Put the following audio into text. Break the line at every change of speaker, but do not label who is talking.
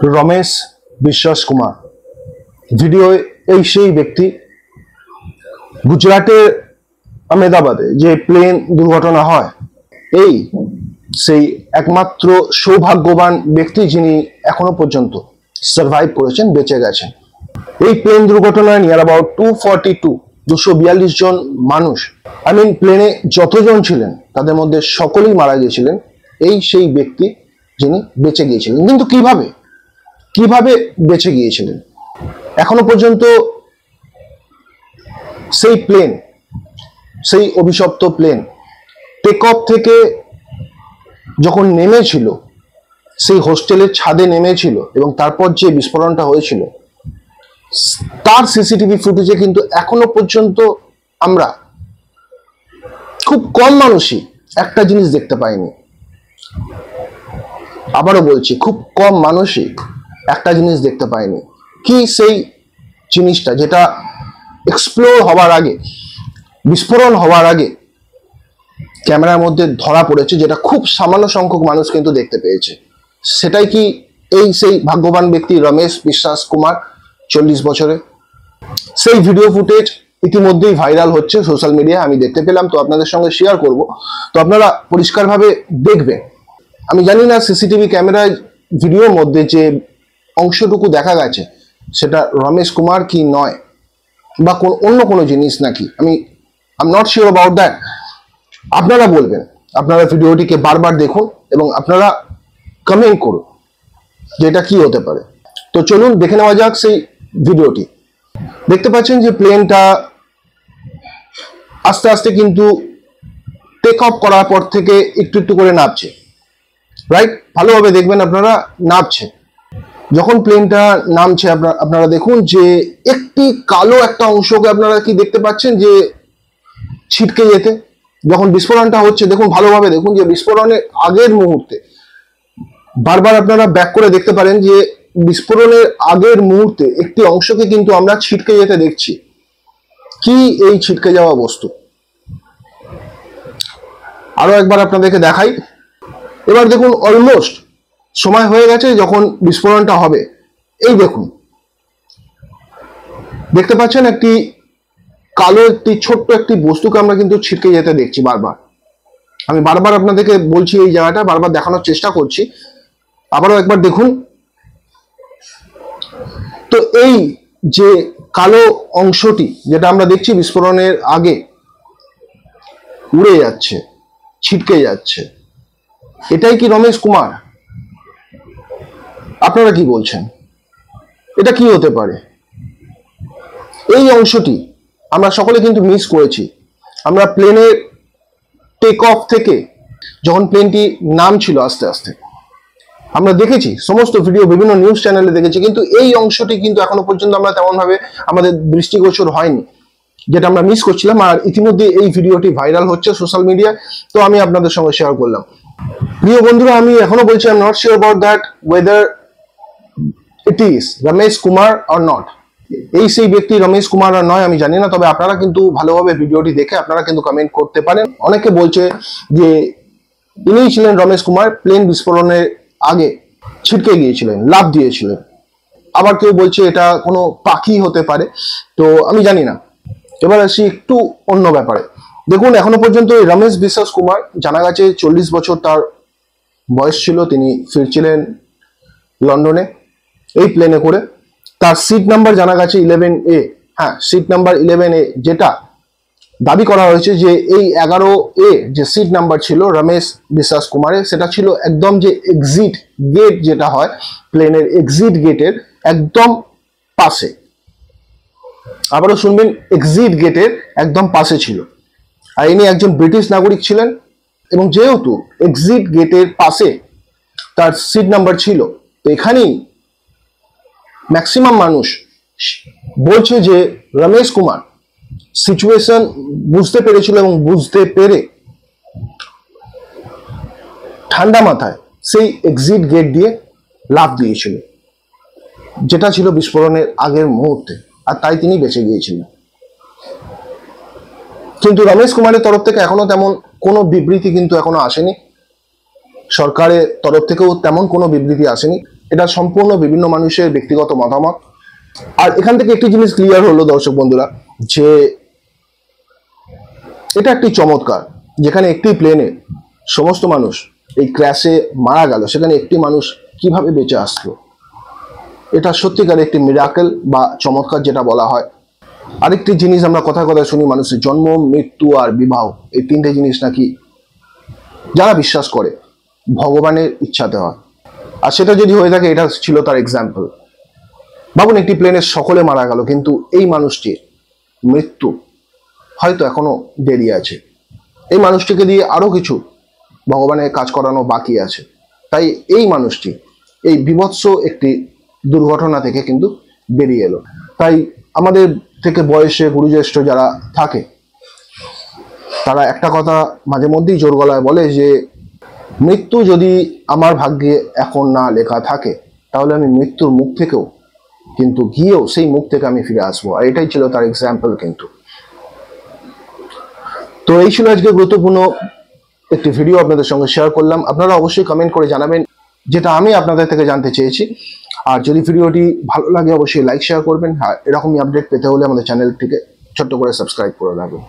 রমেশ বিশ্বাস কুমার ভিডিও এই সেই ব্যক্তি গুজরাটের আহমেদাবাদে যে প্লেন দুর্ঘটনা হয় এই সেই একমাত্র সৌভাগ্যবান ব্যক্তি যিনি এখনো পর্যন্ত সার্ভাইভ করেছেন, বেঁচে গেছেন। এই প্লেন দুর্ঘটনায় নিয়ার অ্যাবাউট 242 জন মানুষ, প্লেনে যতজন ছিলেন তাদের মধ্যে সকলেই মারা গিয়েছিলেন। এই সেই ব্যক্তি যিনি বেঁচে গিয়েছিলেন, কিন্তু কিভাবে বেঁচে গিয়েছিলেন এখনো পর্যন্ত সেই অভিশপ্ত প্লেন টেক অফ থেকে যখন নেমেছিল, সেই হোস্টেলের ছাদে নেমেছিল এবং তারপর যে বিস্ফোরণটা হয়েছিল তার সিসিটিভি ফুটেজে কিন্তু এখনো পর্যন্ত আমরা খুব কম মানুষই একটা জিনিস দেখতে পাইনি। আবারও বলছি, খুব কম মানুষই একটা জিনিস দেখতে পাইনি। কি সেই জিনিসটা যেটা এক্সপ্লোর হওয়ার আগে, বিস্ফোরণ হওয়ার আগে ক্যামেরার মধ্যে ধরা পড়েছে, যেটা খুব সামান্য সংখ্যক মানুষ কিন্তু দেখতে পেয়েছে। সেটাই কি এই সেই ভাগ্যবান ব্যক্তি রমেশ বিশ্বাস কুমার 40 বছরে? সেই ভিডিও ফুটেজ ইতিমধ্যেই ভাইরাল হচ্ছে সোশ্যাল মিডিয়ায়, আমি দেখতে পেলাম, তো আপনাদের সঙ্গে শেয়ার করব। তো আপনারা পরিষ্কারভাবে দেখবেন। আমি জানি না সিসিটিভি ক্যামেরায় ভিডিওর মধ্যে যে অংশটুকু দেখা গেছে সেটা রমেশ কুমার কি নয়, বা অন্য কোনো জিনিস নাকি, I am not sure about that. আপনারা বলবেন, আপনারা ভিডিওটিকে বারবার দেখুন এবং আপনারা কমেন্ট করুন যে এটা কি হতে পারে। তো চলুন দেখে নেওয়া যাক সেই ভিডিওটি। দেখতে পাচ্ছেন যে প্লেনটা আস্তে আস্তে কিন্তু টেক অফ করার পর থেকে একটু একটু করে নামছে, রাইট? ভালোভাবে দেখবেন আপনারা, নামছে। যখন প্লেনটা নামছে আপনারা দেখুন যে একটি কালো একটা অংশকে আপনারা কি দেখতে পাচ্ছেন যে ছিটকে যেতে, যখন বিস্ফোরণটা হচ্ছে দেখুন, ভালোভাবে দেখুন যে বিস্ফোরণের আগের মুহূর্তে, বারবার আপনারা ব্যাক করে দেখতে পারেন যে বিস্ফোরণের আগের মুহূর্তে একটি অংশকে কিন্তু আমরা ছিটকে যেতে দেখছি। কি এই ছিটকে যাওয়া বস্তু? আরো একবার আপনাদেরকে দেখাই। এবার দেখুন, অলমোস্ট সময় হয়ে গেছে যখন বিস্ফোরণটা হবে। এই দেখুন, দেখতে পাচ্ছেন একটি কালো একটি ছোট্ট একটি বস্তুকে আমরা কিন্তু ছিটকে যেতে দেখছি বারবার। আমি বারবার আপনাদেরকে বলছি, এই জায়গাটা বারবার দেখানোর চেষ্টা করছি। আবারও একবার দেখুন। তো এই যে কালো অংশটি যেটা আমরা দেখছি বিস্ফোরণের আগে উড়ে যাচ্ছে, ছিটকে যাচ্ছে, এটাই কি রমেশ কুমার? আপনারা কি বলছেন? এটা কি হতে পারে? এই অংশটি আমরা সকলে কিন্তু মিস করেছি। আমরা প্লেনের টেক অফ থেকে যখন প্লেনটি নামছিল আস্তে আস্তে, আমরা দেখেছি সমস্ত ভিডিও, বিভিন্ন নিউজ চ্যানেলে দেখেছি, কিন্তু এই অংশটি কিন্তু এখনো পর্যন্ত আমরা তেমন ভাবে আমাদের দৃষ্টিগোচর হয়নি, যেটা আমরা মিস করছিলাম। আর ইতিমধ্যে এই ভিডিওটি ভাইরাল হচ্ছে সোশ্যাল মিডিয়ায়, তো আমি আপনাদের সঙ্গে শেয়ার করলাম। প্রিয় বন্ধুরা, আমি এখনো বলছি, I am not sure about that weather it is Ramesh Kumar or not. এই সেই ব্যক্তি রমেশ কুমার আর নয় আমি জানি না, তবে আপনারা কিন্তু ভালোভাবে ভিডিওটি দেখে আপনারা কিন্তু কমেন্ট করতে পারেন। অনেকে বলছে যে ইনিই ছিলেন রমেশ কুমার, প্লেন বিস্ফোরণের আগে ছিটকে গিয়েছিলেন, লাফ দিয়েছিলেন। আবার কেউ বলছে এটা কোনো পাখি হতে পারে, তো আমি জানি না। এবার আসি একটু অন্য ব্যাপারে। দেখুন, এখনো পর্যন্ত রমেশ বিশ্বাস কুমার জানা গেছে 40 বছর তার বয়স ছিল। তিনি ফিরছিলেন লন্ডনে এই প্লেনে করে। তার সিট নাম্বার জানা গেছে 11A। হ্যাঁ, সিট নাম্বার 11A, যেটা দাবি করা হয়েছে যে এই 11A যে সিট নাম্বার ছিল রমেশ বিশ্বাস কুমারের, সেটা ছিল একদম যে এক্সিট গেট যেটা হয় প্লেনের, এক্সিট গেটের একদম পাশে। আবারও শুনবেন, এক্সিট গেটের একদম পাশে ছিল। আর ইনি একজন ব্রিটিশ নাগরিক ছিলেন, এবং যেহেতু এক্সিট গেটের পাশে তার সিট নাম্বার ছিল, তো এখানেই ম্যাক্সিমাম মানুষ বলছে যে রমেশ কুমার সিচুয়েশন বুঝতে পেরেছিল এবং বুঝতে পেরে ঠান্ডা মাথায় সেই এক্সিট গেট দিয়ে লাফ দিয়েছিল, যেটা ছিল বিস্ফোরণের আগের মুহূর্তে, আর তাই তিনি বেঁচে গিয়েছিলেন। কিন্তু রমেশ কুমারের তরফ থেকে এখনো তেমন কোনো বিবৃতি কিন্তু এখনো আসেনি, সরকারের তরফ থেকেও তেমন কোনো বিবৃতি আসেনি। এটা সম্পূর্ণ বিভিন্ন মানুষের ব্যক্তিগত মতামত। আর এখান থেকে একটি জিনিস ক্লিয়ার হলো দর্শক বন্ধুরা, যে এটা একটি চমৎকার, যেখানে একটি প্লেনে সমস্ত মানুষ এই ক্র্যাশে মারা গেল, সেখানে একটি মানুষ কিভাবে বেঁচে আসলো। এটা সত্যিকার একটি মিরাকেল বা চমৎকার যেটা বলা হয়। আরেকটি জিনিস আমরা কথায় কথায় শুনি, মানুষের জন্ম, মৃত্যু আর বিবাহ, এই তিনটে জিনিস নাকি যারা বিশ্বাস করে ভগবানের ইচ্ছাতে হয়। আর সেটা যদি হয়ে থাকে, এটা ছিল তার এক্সাম্পল। ভাবুন, একটি প্লেনের সকলে মারা গেল, কিন্তু এই মানুষটির মৃত্যু হয়তো এখনো দেরি আছে। এই মানুষটিকে দিয়ে আরো কিছু ভগবানের কাজ করানো বাকি আছে। তাই এই মানুষটি এই বিভৎস একটি দুর্ঘটনা থেকে কিন্তু বেরিয়ে এলো। তাই আমাদের থেকে বয়সে গুরুজ্যেষ্ঠ যারা থাকে, তারা একটা কথা মাঝে মধ্যেই জোর গলায় বলে যে মৃত্যু যদি আমার ভাগ্যে এখন না লেখা থাকে, তাহলে আমি মৃত্যুর মুখ থেকেও কিন্তু গিয়েও সেই মুখ থেকে আমি ফিরে আসবো। আর এটাই ছিল তার এক্সাম্পল কিন্তু। তো এই ছিল আজকে গুরুত্বপূর্ণ একটি ভিডিও আপনাদের সঙ্গে শেয়ার করলাম। আপনারা অবশ্যই কমেন্ট করে জানাবেন যেটা আমি আপনাদের থেকে জানতে চেয়েছি। আর যদি ভিডিওটি ভালো লাগে অবশ্যই লাইক শেয়ার করবেন। আর এরকমই আপডেট পেতে হলে আমাদের চ্যানেলটিকে ছোট্ট করে সাবস্ক্রাইব করে রাখবেন।